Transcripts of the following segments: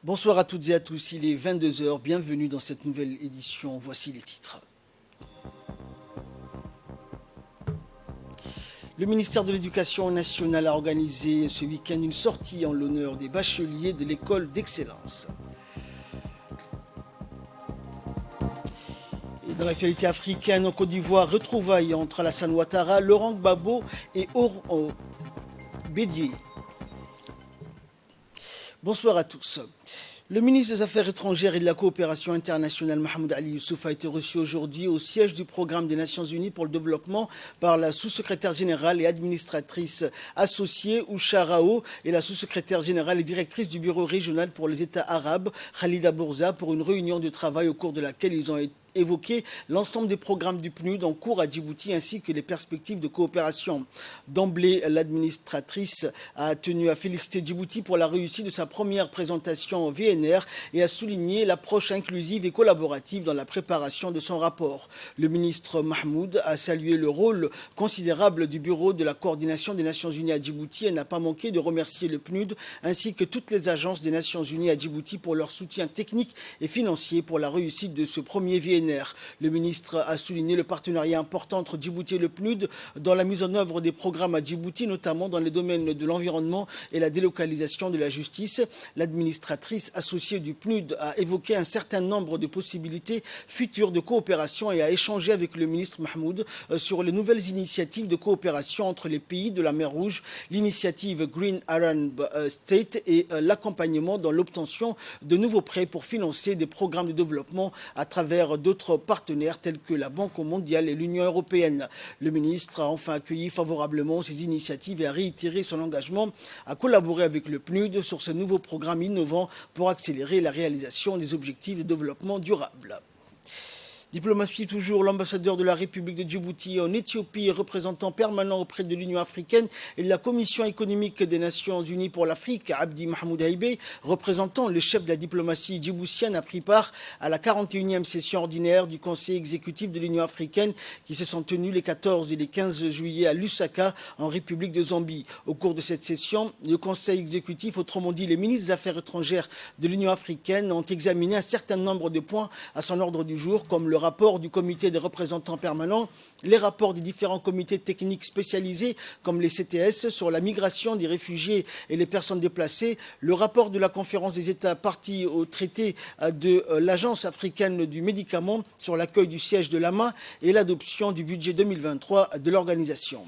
Bonsoir à toutes et à tous, il est 22 heures. Bienvenue dans cette nouvelle édition. Voici les titres. Le ministère de l'Éducation nationale a organisé ce week-end une sortie en l'honneur des bacheliers de l'école d'excellence. Et dans l'actualité africaine, en Côte d'Ivoire, retrouvailles entre Alassane Ouattara, Laurent Gbagbo et Or Bédié. Bonsoir à tous. Le ministre des Affaires étrangères et de la coopération internationale, Mohamed Ali Youssouf, a été reçu aujourd'hui au siège du programme des Nations Unies pour le développement par la sous-secrétaire générale et administratrice associée Ousha Rao et la sous-secrétaire générale et directrice du bureau régional pour les États arabes, Khalida Bourza, pour une réunion de travail au cours de laquelle ils ont évoqué l'ensemble des programmes du PNUD en cours à Djibouti ainsi que les perspectives de coopération. D'emblée, l'administratrice a tenu à féliciter Djibouti pour la réussite de sa première présentation au VNR et a souligné l'approche inclusive et collaborative dans la préparation de son rapport. Le ministre Mahmoud a salué le rôle considérable du Bureau de la coordination des Nations Unies à Djibouti et n'a pas manqué de remercier le PNUD ainsi que toutes les agences des Nations Unies à Djibouti pour leur soutien technique et financier pour la réussite de ce premier VNR. Le ministre a souligné le partenariat important entre Djibouti et le PNUD dans la mise en œuvre des programmes à Djibouti, notamment dans les domaines de l'environnement et la délocalisation de la justice. L'administratrice associée du PNUD a évoqué un certain nombre de possibilités futures de coopération et a échangé avec le ministre Mahmoud sur les nouvelles initiatives de coopération entre les pays de la mer Rouge, l'initiative Green Arab State et l'accompagnement dans l'obtention de nouveaux prêts pour financer des programmes de développement à travers d'autres partenaires tels que la Banque mondiale et l'Union européenne. Le ministre a enfin accueilli favorablement ces initiatives et a réitéré son engagement à collaborer avec le PNUD sur ce nouveau programme innovant pour accélérer la réalisation des objectifs de développement durable. Diplomatie toujours, l'ambassadeur de la République de Djibouti en Éthiopie et représentant permanent auprès de l'Union africaine et de la Commission économique des Nations Unies pour l'Afrique, Abdi Mahmoud Haïbé, représentant le chef de la diplomatie djiboutienne, a pris part à la 41e session ordinaire du Conseil exécutif de l'Union africaine qui se sont tenues les 14 et les 15 juillet à Lusaka, en République de Zambie. Au cours de cette session, le Conseil exécutif, autrement dit les ministres des Affaires étrangères de l'Union africaine, ont examiné un certain nombre de points à son ordre du jour, comme le rapport du comité des représentants permanents, les rapports des différents comités techniques spécialisés comme les CTS sur la migration des réfugiés et les personnes déplacées, le rapport de la conférence des États partis au traité de l'Agence africaine du médicament sur l'accueil du siège de l'AMA et l'adoption du budget 2023 de l'organisation.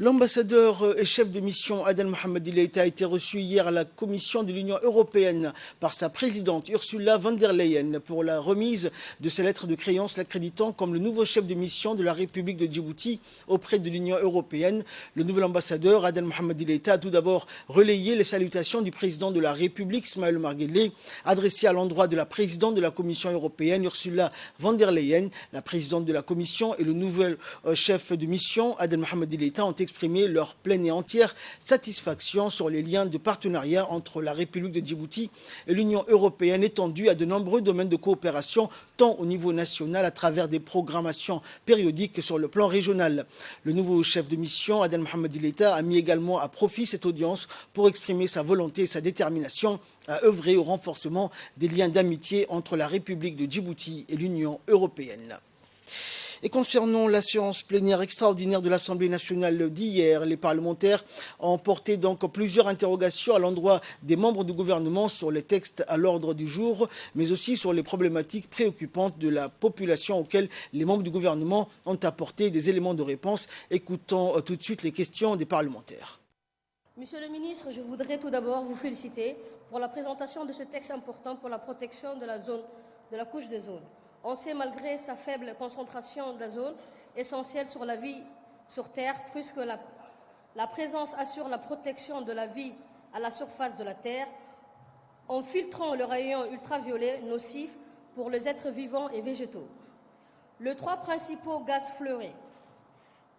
L'ambassadeur et chef de mission Aden Mohamed Ileita a été reçu hier à la Commission de l'Union européenne par sa présidente Ursula von der Leyen pour la remise de ses lettres de créance l'accréditant comme le nouveau chef de mission de la République de Djibouti auprès de l'Union européenne. Le nouvel ambassadeur Aden Mohamed Ileita a tout d'abord relayé les salutations du président de la République Ismaël Omar Guelleh adressées à l'endroit de la présidente de la Commission européenne Ursula von der Leyen. La présidente de la Commission et le nouvel chef de mission Aden Mohamed Ileita ont exprimer leur pleine et entière satisfaction sur les liens de partenariat entre la République de Djibouti et l'Union européenne étendus à de nombreux domaines de coopération, tant au niveau national à travers des programmations périodiques que sur le plan régional. Le nouveau chef de mission, Aden Mohamed Ileita, a mis également à profit cette audience pour exprimer sa volonté et sa détermination à œuvrer au renforcement des liens d'amitié entre la République de Djibouti et l'Union européenne. Et concernant la séance plénière extraordinaire de l'Assemblée nationale d'hier, les parlementaires ont porté donc plusieurs interrogations à l'endroit des membres du gouvernement sur les textes à l'ordre du jour, mais aussi sur les problématiques préoccupantes de la population auxquelles les membres du gouvernement ont apporté des éléments de réponse. Écoutons tout de suite les questions des parlementaires. Monsieur le ministre, je voudrais tout d'abord vous féliciter pour la présentation de ce texte important pour la protection de la couche d'ozone. On sait, malgré sa faible concentration d'ozone, essentielle sur la vie sur Terre, puisque la présence assure la protection de la vie à la surface de la Terre, en filtrant le rayon ultraviolet nocif pour les êtres vivants et végétaux. Les trois principaux gaz fleurés,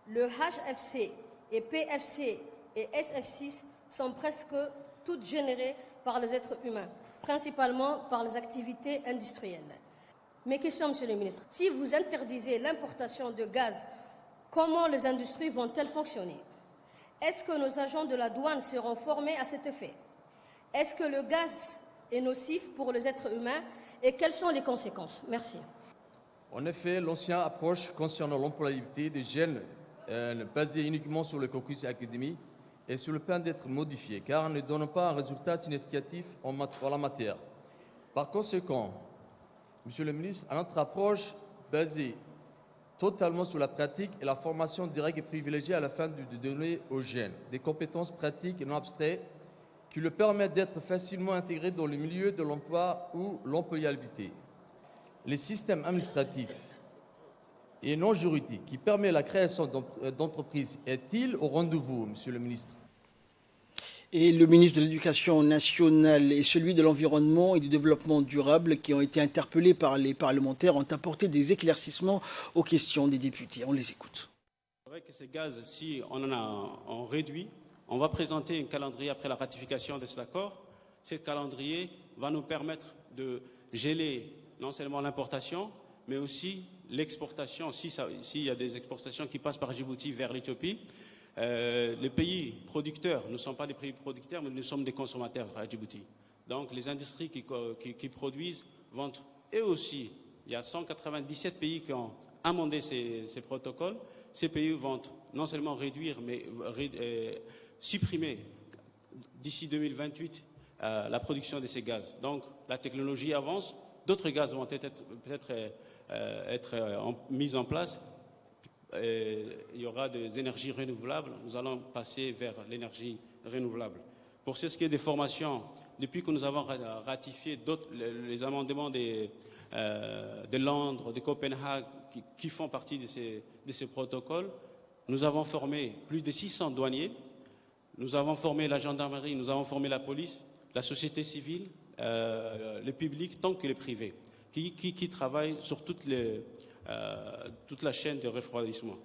le HFC et PFC et SF6, sont presque toutes générées par les êtres humains, principalement par les activités industrielles. Mes questions, Monsieur le ministre, si vous interdisez l'importation de gaz, comment les industries vont-elles fonctionner? Est-ce que nos agents de la douane seront formés à cet effet? Est-ce que le gaz et nocif pour les êtres humains et quelles sont les conséquences? Merci. En effet, l'ancienne approche concernant l'employabilité des jeunes basée uniquement sur le caucus académique est sur le point d'être modifiée car elle ne donne pas un résultat significatif en la matière. Par conséquent, Monsieur le ministre, à notre approche basée totalement sur la pratique et la formation directe et privilégiée à la fin de donner aux jeunes des compétences pratiques et non abstraites qui leur permettent d'être facilement intégrés dans le milieu de l'emploi ou l'employabilité. Les systèmes administratifs et non juridiques qui permettent la création d'entreprises est-il au rendez-vous, Monsieur le ministre? Et le ministre de l'Éducation nationale et celui de l'Environnement et du Développement durable qui ont été interpellés par les parlementaires ont apporté des éclaircissements aux questions des députés. On les écoute. C'est vrai que ces gaz, si on réduit, on va présenter un calendrier après la ratification de cet accord. Ce calendrier va nous permettre de geler non seulement l'importation, mais aussi l'exportation, s'il y a des exportations qui passent par Djibouti vers l'Éthiopie. Les pays producteurs ne sont pas des pays producteurs, mais nous sommes des consommateurs à Djibouti. Donc les industries qui produisent vont, et aussi, il y a 197 pays qui ont amendé ces protocoles. Ces pays vont non seulement réduire, mais supprimer d'ici 2028 la production de ces gaz. Donc la technologie avance, d'autres gaz vont peut-être être mis en place. Il y aura des énergies renouvelables, nous allons passer vers l'énergie renouvelable. Pour ce qui est des formations, depuis que nous avons ratifié les amendements de Londres, de Copenhague, qui font partie de ces protocoles, nous avons formé plus de 600 douaniers, nous avons formé la gendarmerie, nous avons formé la police, la société civile, le public tant que le privé, qui travaillent sur toute la chaîne de refroidissement.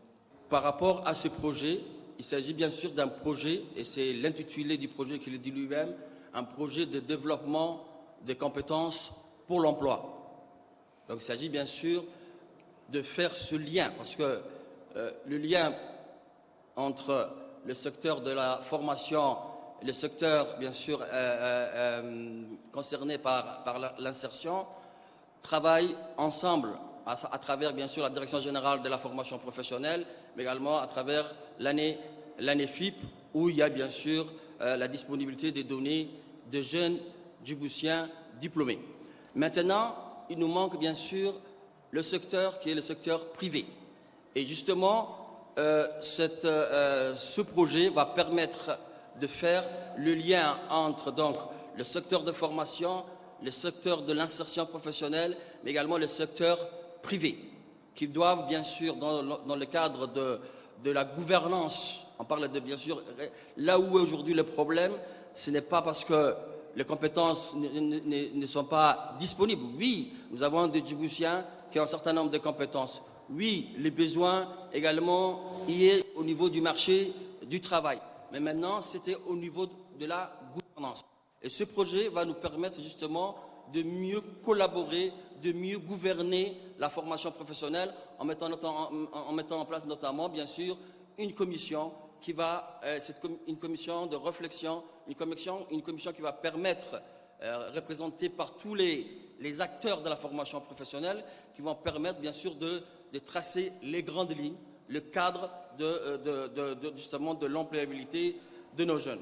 Par rapport à ce projet, il s'agit bien sûr d'un projet, et c'est l'intitulé du projet qui le dit lui-même, un projet de développement des compétences pour l'emploi. Donc il s'agit bien sûr de faire ce lien, parce que le lien entre le secteur de la formation et le secteur bien sûr concerné par l'insertion travaillent ensemble à travers bien sûr la Direction générale de la formation professionnelle, mais également à travers l'année FIP, où il y a bien sûr la disponibilité des données de jeunes djiboutiens diplômés. Maintenant, il nous manque bien sûr le secteur qui est le secteur privé. Et justement, ce projet va permettre de faire le lien entre donc, le secteur de formation, le secteur de l'insertion professionnelle, mais également le secteur privé, qui doivent bien sûr, dans le cadre de la gouvernance, on parle de bien sûr, là où est aujourd'hui le problème, ce n'est pas parce que les compétences ne sont pas disponibles. Oui, nous avons des Djiboutiens qui ont un certain nombre de compétences. Oui, les besoins également y est au niveau du marché du travail. Mais maintenant, c'était au niveau de la gouvernance. Et ce projet va nous permettre justement de mieux collaborer, de mieux gouverner la formation professionnelle en mettant en place notamment, bien sûr, une commission qui va, une commission de réflexion, une commission qui va permettre, représentée par tous les acteurs de la formation professionnelle, qui vont permettre, bien sûr, de tracer les grandes lignes, le cadre justement de l'employabilité de nos jeunes.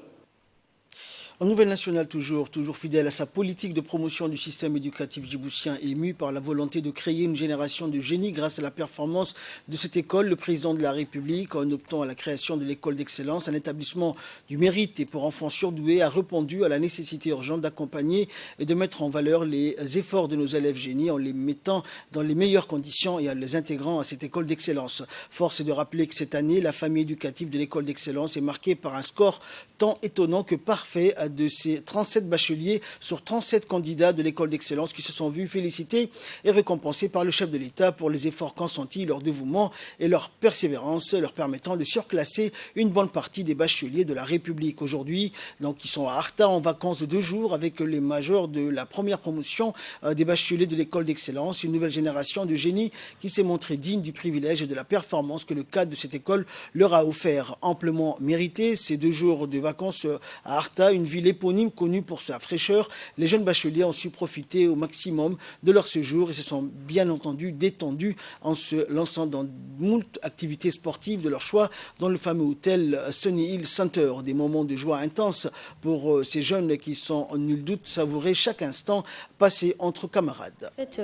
En Nouvelle Nationale, toujours fidèle à sa politique de promotion du système éducatif djiboutien, ému par la volonté de créer une génération de génies grâce à la performance de cette école, le président de la République, en optant à la création de l'école d'excellence, un établissement du mérite et pour enfants surdoués, a répondu à la nécessité urgente d'accompagner et de mettre en valeur les efforts de nos élèves génies en les mettant dans les meilleures conditions et en les intégrant à cette école d'excellence. Force est de rappeler que cette année, la famille éducative de l'école d'excellence est marquée par un score tant étonnant que parfait de ces 37 bacheliers sur 37 candidats de l'école d'excellence qui se sont vus félicités et récompensés par le chef de l'État pour les efforts consentis, leur dévouement et leur persévérance, leur permettant de surclasser une bonne partie des bacheliers de la République. Aujourd'hui, donc, ils sont à Arta en vacances de 2 jours avec les majors de la première promotion des bacheliers de l'école d'excellence, une nouvelle génération de génies qui s'est montrée digne du privilège et de la performance que le cadre de cette école leur a offert. Amplement mérité, ces 2 jours de vacances à Arta, une ville éponyme connue pour sa fraîcheur, les jeunes bacheliers ont su profiter au maximum de leur séjour et se sont bien entendu détendus en se lançant dans moult activités sportives de leur choix dans le fameux hôtel Sunny Hill Center. Des moments de joie intense pour ces jeunes qui sont en nul doute savourés chaque instant passé entre camarades. En fait,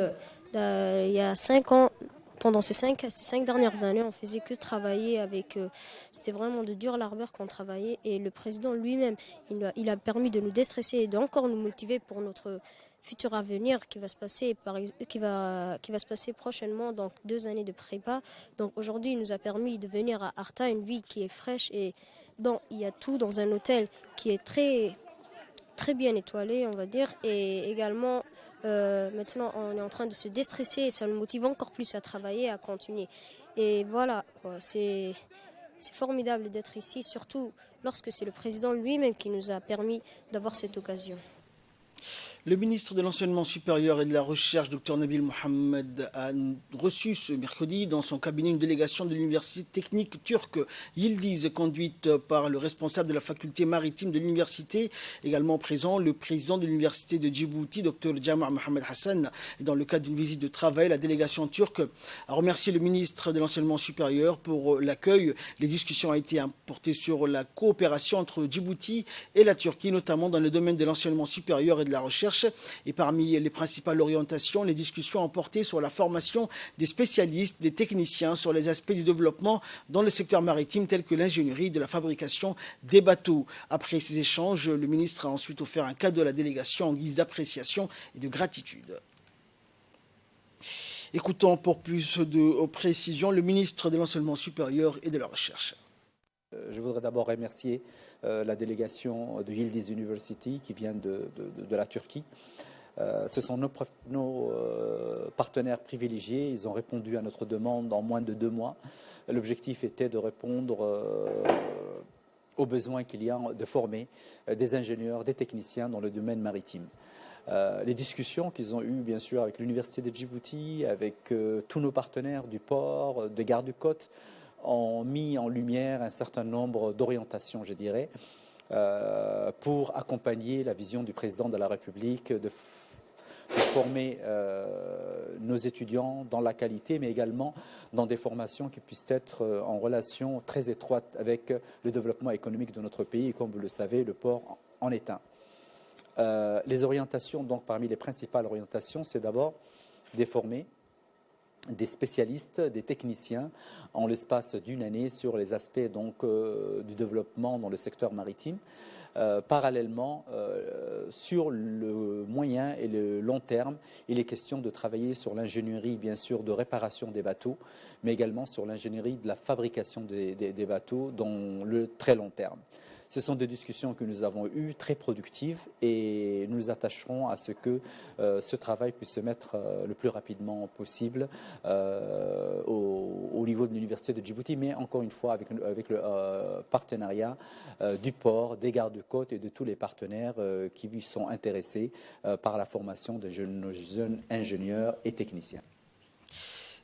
il y a 5 ans, pendant ces cinq dernières années, on faisait que travailler avec... c'était vraiment de dur labeur qu'on travaillait. Et le président lui-même, il a permis de nous déstresser et d'encore nous motiver pour notre futur avenir qui va se passer, qui va se passer prochainement, donc 2 années de prépa. Donc aujourd'hui, il nous a permis de venir à Arta, une ville qui est fraîche et dont il y a tout dans un hôtel qui est très, très bien étoilé, on va dire. Et également, maintenant, on est en train de se déstresser et ça nous motive encore plus à travailler, à continuer. Et voilà, quoi, c'est formidable d'être ici, surtout lorsque c'est le président lui-même qui nous a permis d'avoir cette occasion. Le ministre de l'Enseignement supérieur et de la Recherche, Dr Nabil Mohamed, a reçu ce mercredi dans son cabinet une délégation de l'université technique turque Yildiz, conduite par le responsable de la faculté maritime de l'université, également présent le président de l'université de Djibouti, Dr Jamar Mohamed Hassan. Et dans le cadre d'une visite de travail, la délégation turque a remercié le ministre de l'Enseignement supérieur pour l'accueil. Les discussions ont été portées sur la coopération entre Djibouti et la Turquie, notamment dans le domaine de l'enseignement supérieur et de la recherche. Et parmi les principales orientations, les discussions ont porté sur la formation des spécialistes, des techniciens, sur les aspects du développement dans le secteur maritime tels que l'ingénierie de la fabrication des bateaux. Après ces échanges, le ministre a ensuite offert un cadeau à la délégation en guise d'appréciation et de gratitude. Écoutons pour plus de précisions le ministre de l'Enseignement supérieur et de la Recherche. Je voudrais d'abord remercier la délégation de Yildiz University qui vient de la Turquie. Ce sont nos partenaires privilégiés. Ils ont répondu à notre demande en moins de 2 mois. L'objectif était de répondre aux besoins qu'il y a de former des ingénieurs, des techniciens dans le domaine maritime. Les discussions qu'ils ont eues, bien sûr, avec l'Université de Djibouti, avec tous nos partenaires du port, des gardes-côtes, ont mis en lumière un certain nombre d'orientations, je dirais, pour accompagner la vision du président de la République de former nos étudiants dans la qualité, mais également dans des formations qui puissent être en relation très étroite avec le développement économique de notre pays. Et comme vous le savez, le port en est un. Les orientations, donc parmi les principales orientations, c'est d'abord de former des spécialistes, des techniciens en l'espace d'1 année sur les aspects donc, du développement dans le secteur maritime. Parallèlement, sur le moyen et le long terme, il est question de travailler sur l'ingénierie, bien sûr, de réparation des bateaux, mais également sur l'ingénierie de la fabrication des bateaux dans le très long terme. Ce sont des discussions que nous avons eues, très productives, et nous nous attacherons à ce que ce travail puisse se mettre le plus rapidement possible au niveau de l'Université de Djibouti, mais encore une fois avec le partenariat du port, des gardes-côtes et de tous les partenaires qui sont intéressés par la formation de jeunes ingénieurs et techniciens.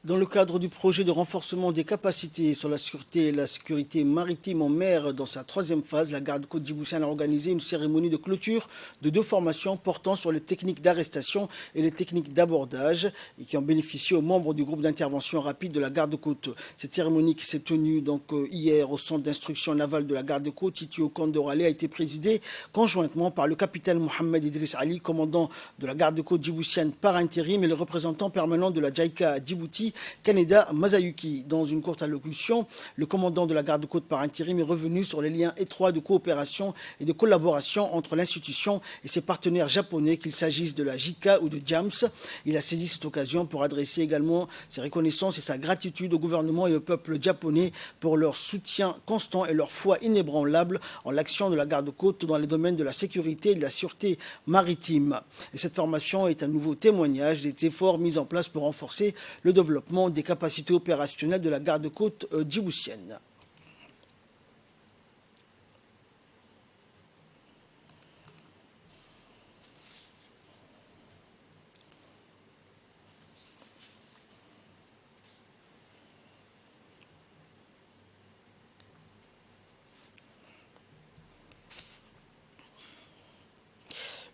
Dans le cadre du projet de renforcement des capacités sur la sûreté et la sécurité maritime en mer, dans sa 3e phase, la garde-côte djiboutienne a organisé une cérémonie de clôture de 2 formations portant sur les techniques d'arrestation et les techniques d'abordage et qui ont bénéficié aux membres du groupe d'intervention rapide de la garde-côte. Cette cérémonie qui s'est tenue donc hier au centre d'instruction navale de la garde-côte situé au camp d'Oralé a été présidée conjointement par le capitaine Mohamed Idriss Ali, commandant de la garde-côte djiboutienne par intérim, et le représentant permanent de la JICA à Djibouti, Kaneda Mazayuki. Dans une courte allocution, le commandant de la garde-côte par intérim est revenu sur les liens étroits de coopération et de collaboration entre l'institution et ses partenaires japonais, qu'il s'agisse de la JICA ou de JAMS. Il a saisi cette occasion pour adresser également ses reconnaissances et sa gratitude au gouvernement et au peuple japonais pour leur soutien constant et leur foi inébranlable en l'action de la garde-côte dans les domaines de la sécurité et de la sûreté maritime. Et cette formation est un nouveau témoignage des efforts mis en place pour renforcer le développement des capacités opérationnelles de la garde-côte djiboutienne.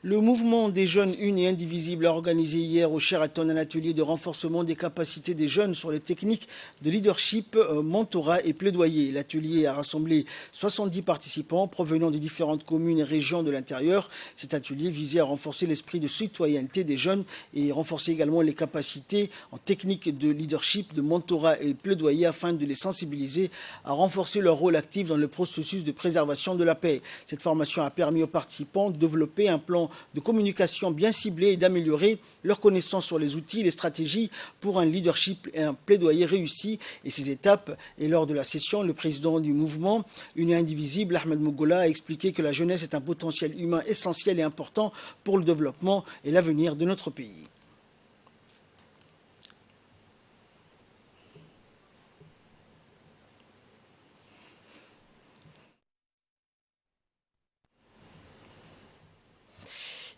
Le mouvement des jeunes unis et indivisibles a organisé hier au Sheraton un atelier de renforcement des capacités des jeunes sur les techniques de leadership, mentorat et plaidoyer. L'atelier a rassemblé 70 participants provenant des différentes communes et régions de l'intérieur. Cet atelier visait à renforcer l'esprit de citoyenneté des jeunes et renforcer également les capacités en technique de leadership, de mentorat et plaidoyer afin de les sensibiliser à renforcer leur rôle actif dans le processus de préservation de la paix. Cette formation a permis aux participants de développer un plan de communication bien ciblé et d'améliorer leurs connaissances sur les outils et les stratégies pour un leadership et un plaidoyer réussi et ses étapes. Et lors de la session, le président du mouvement Unis Indivisible, Ahmed Mougola, a expliqué que la jeunesse est un potentiel humain essentiel et important pour le développement et l'avenir de notre pays.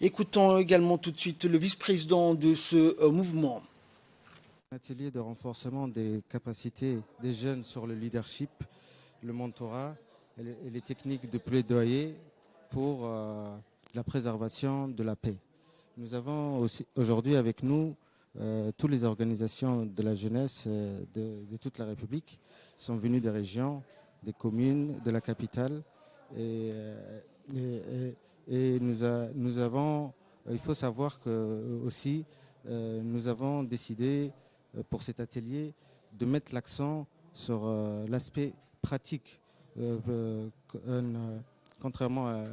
Écoutons également tout de suite le vice-président de ce mouvement. Un atelier de renforcement des capacités des jeunes sur le leadership, le mentorat et les techniques de plaidoyer pour la préservation de la paix. Nous avons aussi aujourd'hui avec nous toutes les organisations de la jeunesse de toute la République sont venues des régions, des communes, de la capitale et nous avons, il faut savoir que aussi, nous avons décidé pour cet atelier de mettre l'accent sur l'aspect pratique, contrairement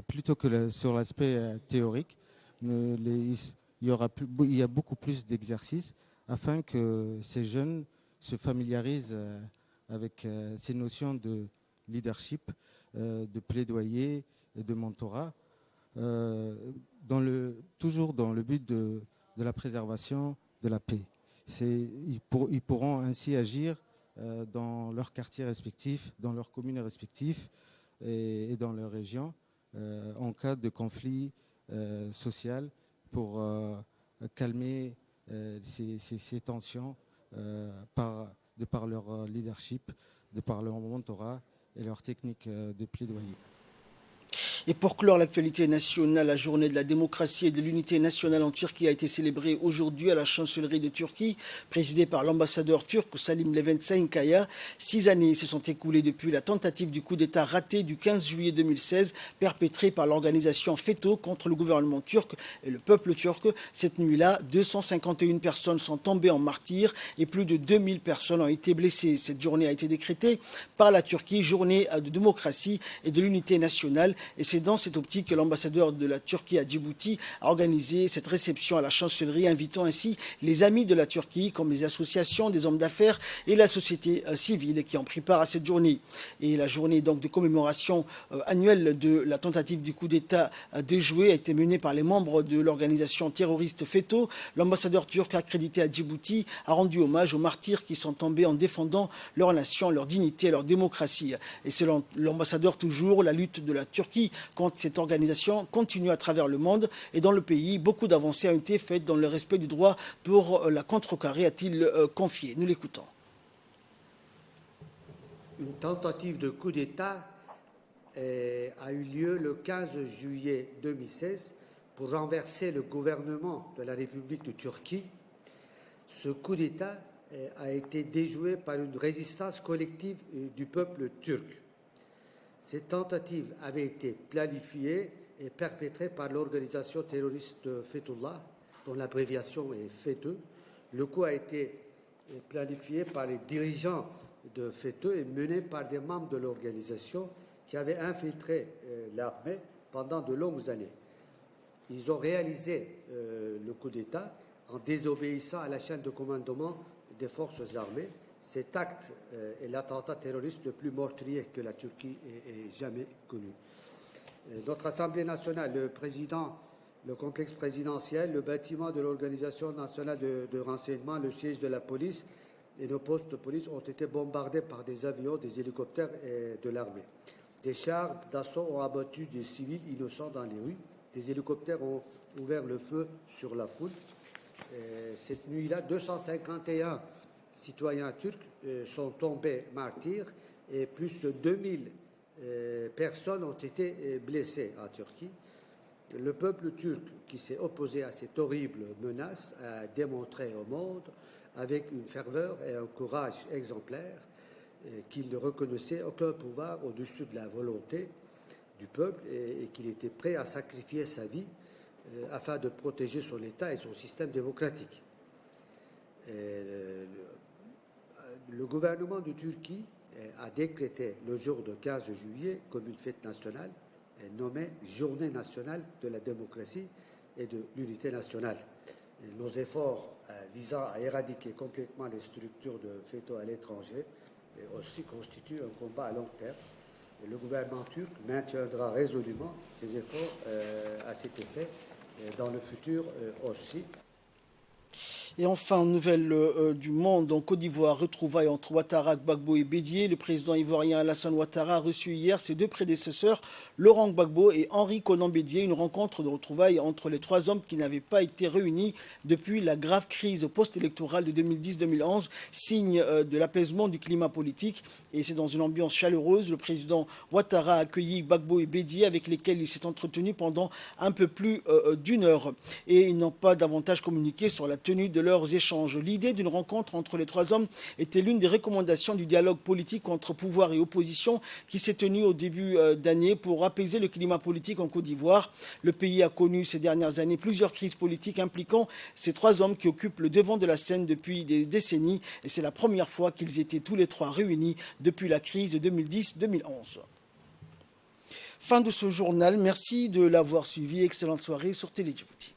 plutôt que sur l'aspect théorique. Il y a beaucoup plus d'exercices afin que ces jeunes se familiarisent avec ces notions de leadership, de plaidoyer et de mentorat, toujours dans le but de la préservation de la paix. Ils pourront ainsi agir dans leurs quartiers respectifs, dans leurs communes respectives et dans leurs régions en cas de conflit social pour calmer ces tensions de par leur leadership, de par leur mentorat et leur technique de plaidoyer. Et pour clore l'actualité nationale, la journée de la démocratie et de l'unité nationale en Turquie a été célébrée aujourd'hui à la chancellerie de Turquie, présidée par l'ambassadeur turc Salim Levent Sayınkaya. 6 années se sont écoulées depuis la tentative du coup d'État raté du 15 juillet 2016, perpétrée par l'organisation FETÖ contre le gouvernement turc et le peuple turc. Cette nuit-là, 251 personnes sont tombées en martyrs et plus de 2000 personnes ont été blessées. Cette journée a été décrétée par la Turquie, journée de démocratie et de l'unité nationale. Et c'est dans cette optique que l'ambassadeur de la Turquie à Djibouti a organisé cette réception à la chancellerie, invitant ainsi les amis de la Turquie, comme les associations, des hommes d'affaires et la société civile qui ont pris part à cette journée. Et la journée donc de commémoration annuelle de la tentative du coup d'État déjoué a été menée par les membres de l'organisation terroriste FETÖ. L'ambassadeur turc accrédité à Djibouti a rendu hommage aux martyrs qui sont tombés en défendant leur nation, leur dignité et leur démocratie. Et selon l'ambassadeur toujours, la lutte de la Turquie contre cette organisation continue à travers le monde et dans le pays. Beaucoup d'avancées ont été faites dans le respect du droit pour la contrecarrer, a-t-il confié. Nous l'écoutons. Une tentative de coup d'État a eu lieu le 15 juillet 2016 pour renverser le gouvernement de la République de Turquie. Ce coup d'État a été déjoué par une résistance collective du peuple turc. Cette tentative avait été planifiée et perpétrée par l'organisation terroriste Fethullah, dont l'abréviation est FETÖ. Le coup a été planifié par les dirigeants de FETÖ et mené par des membres de l'organisation qui avaient infiltré l'armée pendant de longues années. Ils ont réalisé le coup d'État en désobéissant à la chaîne de commandement des forces armées. Cet acte est l'attentat terroriste le plus meurtrier que la Turquie ait jamais connu. Notre Assemblée nationale, le président, le complexe présidentiel, le bâtiment de l'Organisation nationale de renseignement, le siège de la police et nos postes de police ont été bombardés par des avions, des hélicoptères et de l'armée. Des chars d'assaut ont abattu des civils innocents dans les rues. Des hélicoptères ont ouvert le feu sur la foule. Cette nuit-là, 251 citoyens turcs sont tombés martyrs et plus de 2000 personnes ont été blessées en Turquie. Le peuple turc qui s'est opposé à cette horrible menace a démontré au monde avec une ferveur et un courage exemplaires qu'il ne reconnaissait aucun pouvoir au-dessus de la volonté du peuple et qu'il était prêt à sacrifier sa vie afin de protéger son État et son système démocratique. Le gouvernement de Turquie a décrété le jour de 15 juillet comme une fête nationale nommée Journée nationale de la démocratie et de l'unité nationale. Et nos efforts visant à éradiquer complètement les structures de veto à l'étranger aussi constituent un combat à long terme. Et le gouvernement turc maintiendra résolument ses efforts à cet effet dans le futur aussi. Et enfin, nouvelle du monde, en Côte d'Ivoire, retrouvailles entre Ouattara, Gbagbo et Bédié. Le président ivoirien Alassane Ouattara a reçu hier ses deux prédécesseurs, Laurent Gbagbo et Henri Konan Bédié, une rencontre de retrouvailles entre les trois hommes qui n'avaient pas été réunis depuis la grave crise post-électorale de 2010-2011, signe de l'apaisement du climat politique. Et c'est dans une ambiance chaleureuse. Le président Ouattara a accueilli Gbagbo et Bédié, avec lesquels il s'est entretenu pendant un peu plus d'une heure. Et ils n'ont pas davantage communiqué sur la tenue de leurs échanges. L'idée d'une rencontre entre les trois hommes était l'une des recommandations du dialogue politique entre pouvoir et opposition qui s'est tenu au début d'année pour apaiser le climat politique en Côte d'Ivoire. Le pays a connu ces dernières années plusieurs crises politiques impliquant ces trois hommes qui occupent le devant de la scène depuis des décennies et c'est la première fois qu'ils étaient tous les trois réunis depuis la crise de 2010-2011. Fin de ce journal. Merci de l'avoir suivi. Excellente soirée sur Télé Djibouti.